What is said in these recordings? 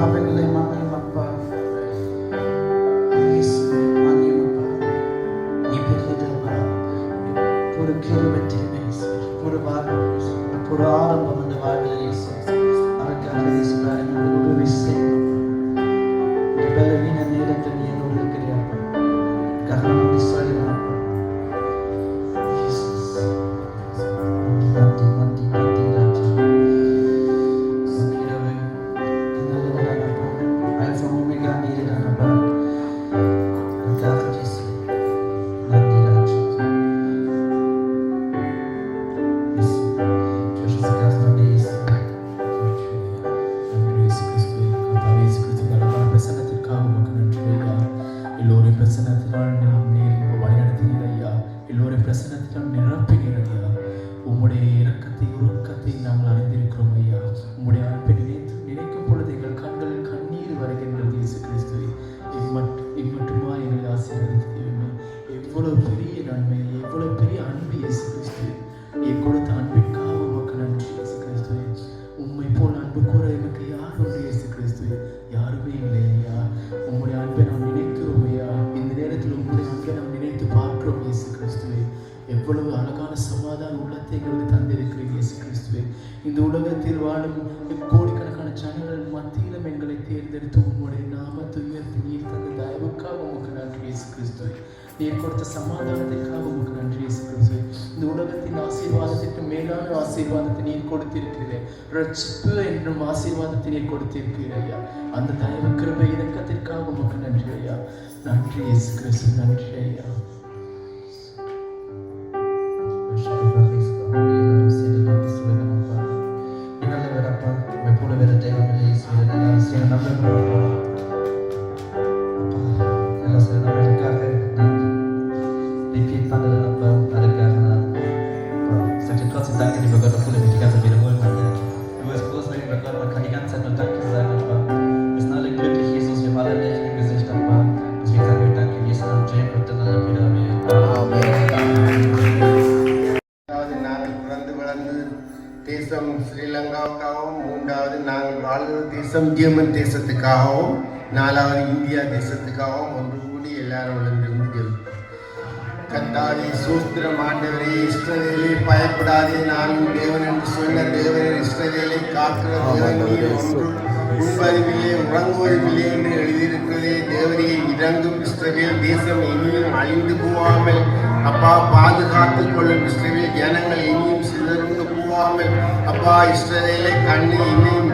பாவங்களை மன்னியும் அப்பா. இயேசுவே மன்னியும் அப்பா. நீ பெரியதப்பா. ஒரு கிருபையின் இயேசுவே, ஒரு வாழ்வு, ஒரு ஆரம்பம் அந்த வாழ்வில் இயேசுவே. அதற்காக இயேசுவே எங்களுக்கு உதவி செய்யும். இந்த பலவீன நேரத்தில் நீ என்னோடு இருக்கிறாப்பா. கர்நாடக சொல்லுவாப்பா. நன்றி நன்றி நன்றி ராஜா. சங்கீதவே நல்லவரானப்பா. Alpha omega நீரானப்பா. அதற்காக இயேசுவே நன்றி ராஜா. எல்லோரும் பிரசன்னத்தினால் வழிநடத்தினீரையா. எல்லோரும் பிரசன்னத்தினால் நிரப்பினீரையா. உம்முடைய இரக்கத்தை உருக்கத்தை நாங்கள் அறிந்திருக்கிறோம் ஐயா. உம்முடைய அன்பை நினைக்கும் பொழுது எங்கள் கண்களில் கண்ணீர் வருகின்றது இயேசு கிறிஸ்துவை. இம்மட்டுமா எங்களை ஆசீர்வதித்தீர்கள். எவ்வளவு பெரிய நன்மை, எவ்வளவு பெரிய அன்பு இயேசு கிறிஸ்துவை. நீ கொடுத்த அன்பிற்காக உமக்கு நன்றி இயேசு கிறிஸ்துவை. உம்மை போல் அன்பு கூற எனக்கு யார் உண்டு இயேசு கிறிஸ்துவை? யாருமே இல்லை ஐயா. உம்முடைய அன்பை நாம் நினைக்கிறோம் ஐயா. இந்த நேரத்தில் உம்முடைய அன்பை நாம் நினைத்து பார்க்கிறோம் இயேசு கிறிஸ்துவை. எவ்வளவு அழகான சமாதான உள்ளத்தை எங்களுக்கு தந்திருக்கிறீர் இயேசு கிறிஸ்துவை. இந்த உலகத்தில் வாழும் கோடிக்கணக்கான ஜனங்கள் மத்தியிலும் எங்களை தேர்ந்தெடுத்து உம்முடைய நாமத்தை உயர்த்தி நீர் தந்த தயவுக்காக உமக்கு நன்றி இயேசு கிறிஸ்துவை. நீர் கொடுத்த சமாதானத்திற்காக உமக்கு நன்றி இயேசு கிறிஸ்துவை. இந்த உலகத்தின் ஆசீர்வாதத்திற்கு மேலான ஆசீர்வாதத்தை நீர் கொடுத்திருக்கிறீர். ரட்சிப்பு என்றும் ஆசீர்வாதத்தை நீர் கொடுத்திருக்கிறீர் ஐயா. அந்த தயவு கிருபை இரக்கத்திற்காக உமக்கு நன்றி ஐயா. நன்றி இயேசு கிறிஸ்து, நன்றி ஐயா. Danke, lieber Gott, obwohl ich mich die ganze Zeit wiederholen kann. Du bist groß, lieber Gott, man kann die ganze Zeit nur Danke sagen, aber wir sind alle glücklich, Jesus, wir haben alle Lächeln im Gesicht, aber deswegen sagen wir Danke, Jesus, und Jacob, dann alle wieder நாங்கள் பிறந்து வளர்ந்து தேசம் ஸ்ரீலங்காவுக்காகவும், மூன்றாவது நாங்கள் வாழ்கிற தேசம் German தேசத்துக்காகவும், நாலாவது India தேசத்துக்காகவும் ஒன்று கூடி எல்லாரும் விழுந்திருந்து ஜெபிப்போம். கர்த்தாவே சூஸ்திரம் ஆண்டவரே, இஸ்ரவேலே பயப்படாதே, நான் தேவன் என்று சொன்ன தேவன் இஸ்ரவேலை காக்கிற தேவன் நீர் ஒன்று, உண்பதுமில்லை உறங்குவதுமில்லை என்று எழுதியிருக்கிறதே. தேவனே இறங்கும். இஸ்ரவேல் தேசம் இனியும் அழிந்து போகாமல் அப்பா பாதுகாத்துக் கொள்ளும். இஸ்ரவேல் ஜனங்கள் இனியும் சிதறுண்டு போகாமல் அப்பா இஸ்ரவேலை கண்ணு இனியும்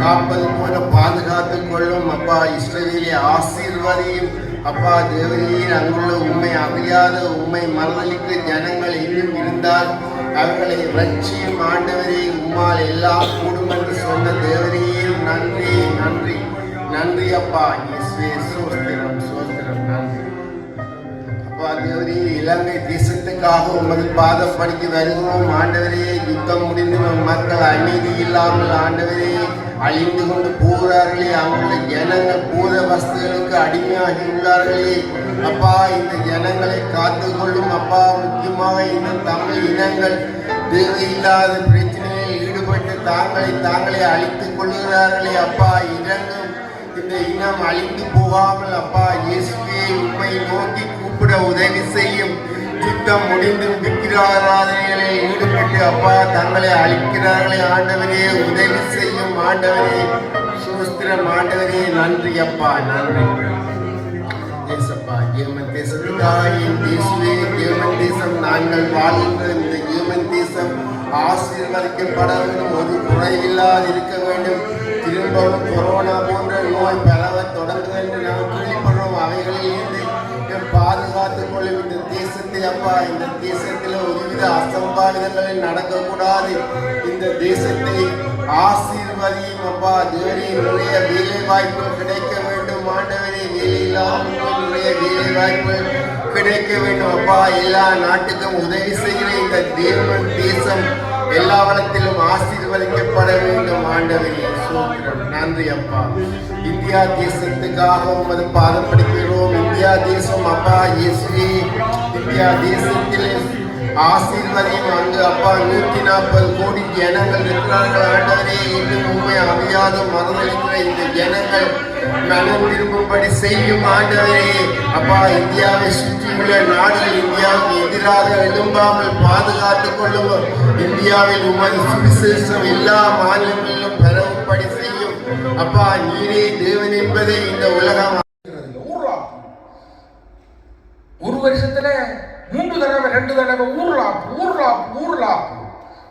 காப்பது போல பாதுகாத்துக் கொள்ளும். அப்பா இஸ்ரவேலை ஆசீர்வதியும். அப்பா தேவரீர் அங்குள்ள உண்மை அறியாத உண்மை மறுதளிக்கிற ஜனங்கள் இன்னும் இருந்தால் அவர்களை ரட்சியும். ஆண்டவரே உம்மால் எல்லாம் கூடும் என்று சொன்ன தேவரீர் நன்றி நன்றி நன்றி அப்பா. இயேசுவே சோஸ்திரம் சோஸ்திரம் நன்றி அப்பா. தேவரீர் இலங்கை தேசத்துக்காக உமது பாதம் படிக்க வருகிறோம். ஆண்டவரே யுத்தம் முடிந்து மக்கள் அமைதி இல்லாமல் ஆண்டவரே அழிந்து கொண்டு போகிறார்களே. அங்குள்ள ஜனங்கள் பூத வஸ்துகளுக்கு அடிமையாகி உள்ளார்களே. அப்பா இந்த ஜனங்களை காத்து கொள்ளும். அப்பா முக்கியமாக இந்த தமிழ் இனங்கள் தேவையில்லாத பிரச்சனையில் ஈடுபட்டு தாங்களை அழித்துக் கொள்கிறார்களே. அப்பா இறங்கும். இந்த இனம் அழிந்து போகாமல் அப்பா இயேசுவே உம்மை நோக்கி கூப்பிட உதவி செய்யும். யுத்தம் முடிந்தும் விக்கிராராதனைகளில் ஈடுபட்டு அப்பா தங்களை அழிக்கிறார்களே. ஆண்டவரே உதவி செய்யும். ஆண்டவரே சோஸ்திரம். ஆண்டவரே நன்றி அப்பா நன்றி தேசப்பா. ஜெர்மன் தேசத்துக்காக இயேசுவே ஜெர்மன் தேசம் நாங்கள் வாழ்கின்ற இந்த ஜெர்மன் தேசம் ஆசீர்வதிக்கப்பட வேண்டும். ஒரு குறையில்லாது இருக்க வேண்டும். திரும்பவும் கொரோனா போன்ற நோய் பரவ தொடங்கும் என்று நாம் கேள்விப்படுறோம். அவைகளில் இருந்து பாதுகாத்துக் கொள்ளும். இந்த தேசத்தில் அப்பா இந்த தேசத்தில் ஒருவித அசம்பாவிதங்களை நடக்கக்கூடாது. இந்த தேசத்தை ஆசீர்வதியும் அப்பா. தேவரீர் நிறைய வேலை வாய்ப்புகள் கிடைக்க வேண்டும். ஆண்டவரே வேலையில்லாமல் நிறைய வேலை வாய்ப்புகள் கிடைக்க வேண்டும் அப்பா. எல்லா நாட்டுக்கும் உதவி செய்கிற இந்த தேவன் தேசம் எல்லா வளத்திலும் ஆசீர்வதிக்கப்பட வேண்டும். ஆண்டவரே சோத்திரம் நன்றி அப்பா. இந்தியா தேசத்துக்காக உமது பாதம் படிக்கிறோம். இந்தியா தேசம் அப்பா இயேசுவே இந்தியா தேசத்தில் ஆசீர்வதியும். அங்கு அப்பா 140 கோடி ஜனங்கள் இருக்கிறார்கள் ஆண்டவரே. இன்னும் உண்மை அறியாத மறுதளிக்கிற இந்த ஜனங்கள் மனம் திரும்பும்படி செய்யும் ஆண்டவரே. அப்பா இந்தியாவை சுற்றியுள்ள நாடுகள் இந்தியாவுக்கு எதிராக எழும்பாமல் பாதுகாத்துக் கொள்ளும். இந்தியாவில் உமது சுவிசேஷம் எல்லா மாநிலங்களிலும் பரவும்படி செய்யும். அப்பா நீரே தேவன் என்பதை இந்த உலகம் ஒரு வருஷத்துல 3 தடவை 2 தடவை ஊர்லாப்பு.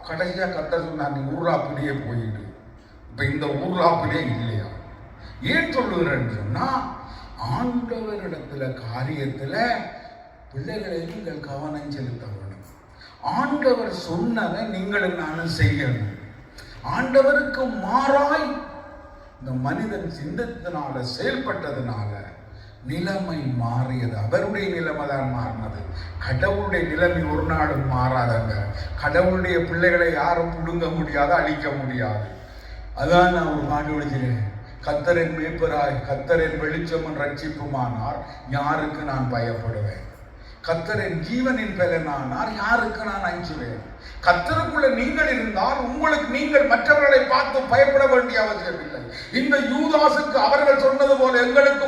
கடைசியா கத்த சொன்னா நீ ஊர்லாப்பிலேயே போயிடு. இப்ப இந்த ஊர்லாப்பிலே இல்லையா? ஏன் சொல்லுகிறேன்னு சொன்னா ஆண்டவரிடத்துல காரியத்துல பிள்ளைகளை நீங்கள் கவனம் செலுத்த வேணும். ஆண்டவர் சொன்னதை நீங்களும் நானும் செய்யணும். ஆண்டவருக்கு மாறாய் இந்த மனிதன் சிந்தத்தினால செயல்பட்டதுனால நிலைமை மாறியது. அவருடைய நிலைமை தான் மாறினது. கடவுளுடைய நிலைமை ஒரு நாளும் மாறாதங்க. கடவுளுடைய பிள்ளைகளை யாரும் புடுங்க முடியாது, அழிக்க முடியாது. அதான் நான் ஒரு பாட்டு விடுகிறேன். கர்த்தரின் மேய்ப்பராய் கர்த்தரின் வெளிச்சமும் ரட்சிப்புமானார் யாருக்கு நான் பயப்படுவேன்? கர்த்தரின் ஜீவனின் பலனானார் யாருக்கு நான் அஞ்சுவேன்? கர்த்தருக்குள்ள நீங்கள் இருந்தால் உங்களுக்கு நீங்கள் மற்றவர்களை பார்த்து பயப்பட வேண்டிய அவசியம் இல்லை. இந்த யூதாசுக்கு அவர்கள் சொன்னது போல எங்களுக்கு